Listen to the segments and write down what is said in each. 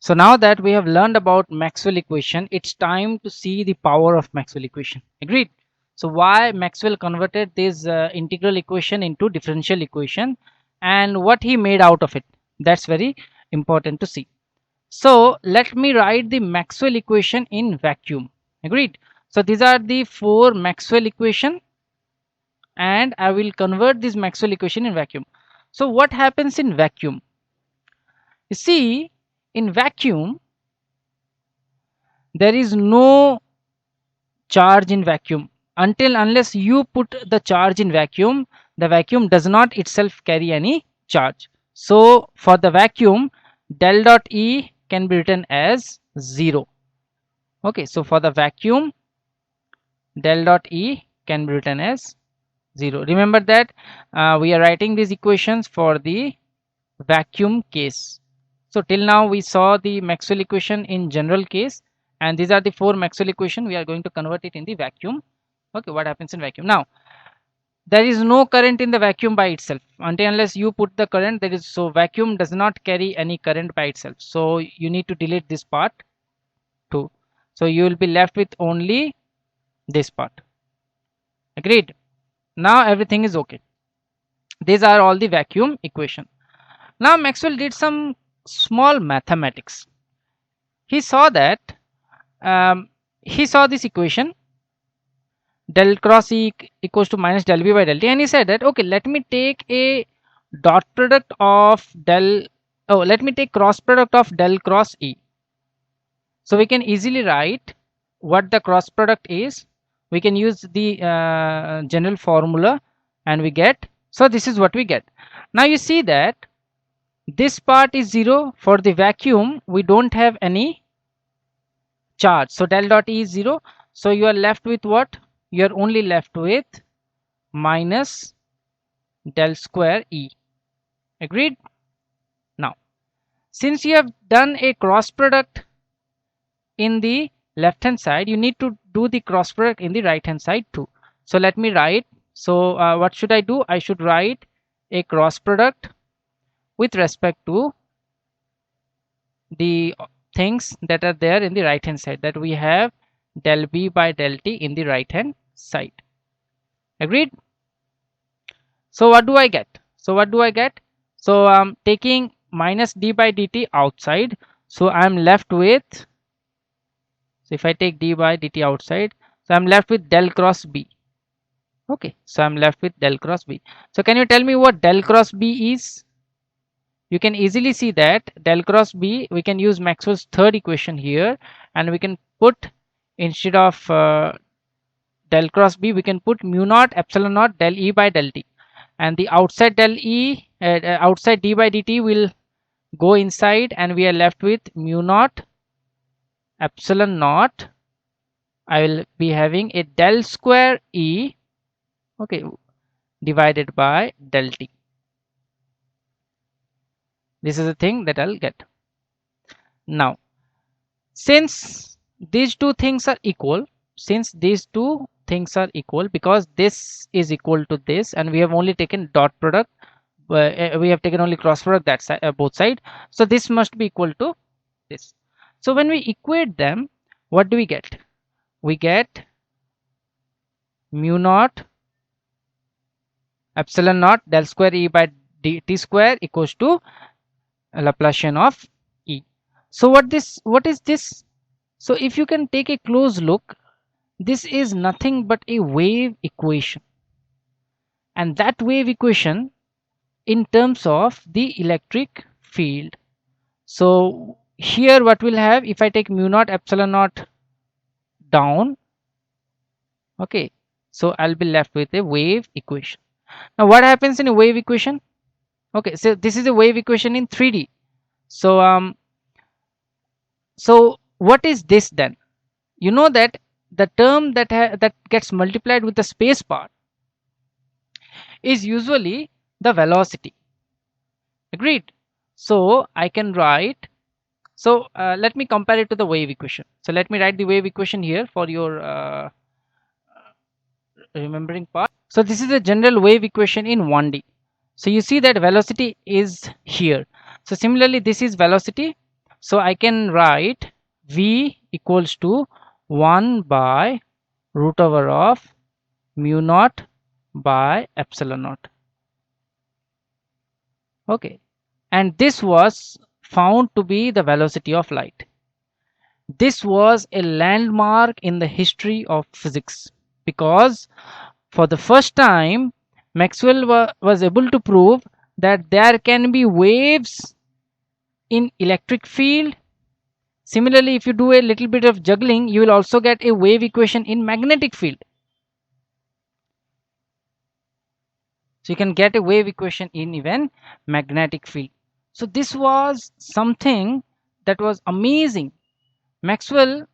So now that we have learned about Maxwell equation, it's time to see the power of Maxwell equation. Agreed? So why Maxwell converted this integral equation into differential equation and what he made out of it. That's very important to see. So let me write the Maxwell equation in vacuum. Agreed? So these are the 4 Maxwell equation and I will convert this Maxwell equation in vacuum. So what happens in vacuum? You see, in vacuum, there is no charge in vacuum. Unless you put the charge in vacuum, the vacuum does not itself carry any charge. So for the vacuum, del dot E can be written as 0. Okay, so for the vacuum, del dot E can be written as 0. Remember that we are writing these equations for the vacuum case. So till now we saw the Maxwell equation in general case, and these are the 4 Maxwell equation. We are going to convert it in the vacuum. Okay, what happens in vacuum? Now there is no current in the vacuum by itself unless you put the current. There is, so vacuum does not carry any current by itself, so you need to delete this part too. So you will be left with only this part. Agreed? Now everything is okay. These are all the vacuum equation. Now Maxwell did some small mathematics. He saw that he saw this equation del cross E equals to minus del B by del T, and he said that okay, let me take a dot product of let me take cross product of del cross E. So we can easily write what the cross product is. We can use the general formula and we get, so this is what we get. Now you see that this part is 0. For the vacuum we don't have any charge, so del dot E is 0. So you are left with what? You are only left with minus del square E. Agreed? Now since you have done a cross product in the left hand side, you need to do the cross product in the right hand side too. So let me write. So what should I do? I should write a cross product with respect to the things that are there in the right hand side, that we have del B by del T in the right hand side. Agreed? So what do I get? So I'm taking minus d by dt outside, so I'm left with, so if I take d by dt outside, so I'm left with del cross B. Okay, so I'm left with del cross B. So can you tell me what del cross B is? You can easily see that del cross B, we can use Maxwell's third equation here, and we can put, instead of del cross B, we can put mu naught epsilon naught del E by del T, and the outside del E outside d by dt will go inside, and we are left with mu naught epsilon naught. I will be having a del square E, okay, divided by del T. This is the thing that I'll get. Now since these two things are equal, because this is equal to this, and we have only taken dot product, we have taken only cross product, that side, both side, so this must be equal to this. So when we equate them, what do we get? We get mu naught epsilon naught del square E by dt square equals to Laplacian of E. So what is this? So if you can take a close look, this is nothing but a wave equation, and that wave equation in terms of the electric field. So here what we'll have, if I take mu naught epsilon naught down, okay, so I'll be left with a wave equation. Now what happens in a wave equation? Okay, so this is a wave equation in 3D. So so what is this then? You know that the term that gets multiplied with the space part is usually the velocity. Agreed? So I can write, so let me compare it to the wave equation. So let me write the wave equation here for your remembering part. So this is a general wave equation in 1D. So you see that velocity is here. So similarly this is velocity. So I can write V equals to 1 by root over of mu naught by epsilon naught. Okay, and this was found to be the velocity of light. This was a landmark in the history of physics, because for the first time Maxwell was able to prove that there can be waves in electric field. Similarly, if you do a little bit of juggling, you will also get a wave equation in magnetic field. So you can get a wave equation in even magnetic field. So this was something that was amazing. Maxwell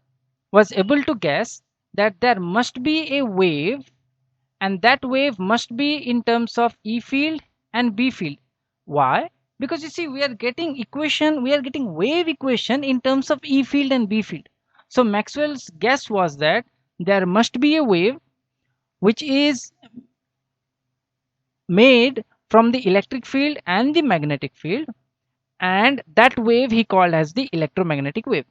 was able to guess that there must be a wave, and that wave must be in terms of E field and B field. Why? Because you see, we are getting wave equation in terms of E field and B field. So Maxwell's guess was that there must be a wave which is made from the electric field and the magnetic field, and that wave he called as the electromagnetic wave.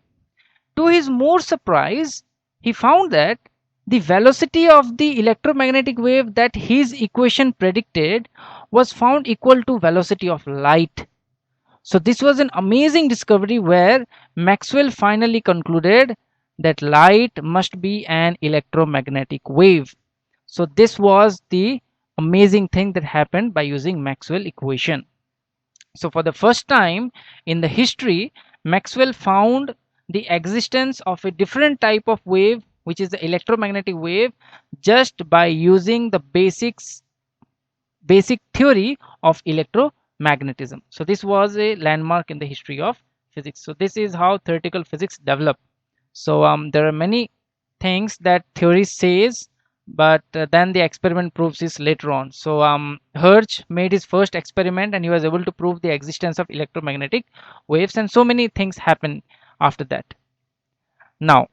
To his more surprise, he found that the velocity of the electromagnetic wave that his equation predicted was found equal to velocity of light. So this was an amazing discovery where Maxwell finally concluded that light must be an electromagnetic wave. So this was the amazing thing that happened by using Maxwell equation. So for the first time in the history, Maxwell found the existence of a different type of wave, which is the electromagnetic wave, just by using the basic theory of electromagnetism. So this was a landmark in the history of physics. So this is how theoretical physics developed. So there are many things that theory says, but then the experiment proves this later on. So Hertz made his first experiment and he was able to prove the existence of electromagnetic waves, and so many things happen after that. Now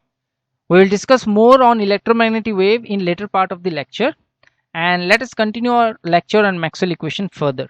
we will discuss more on electromagnetic wave in later part of the lecture, and let us continue our lecture on Maxwell equation further.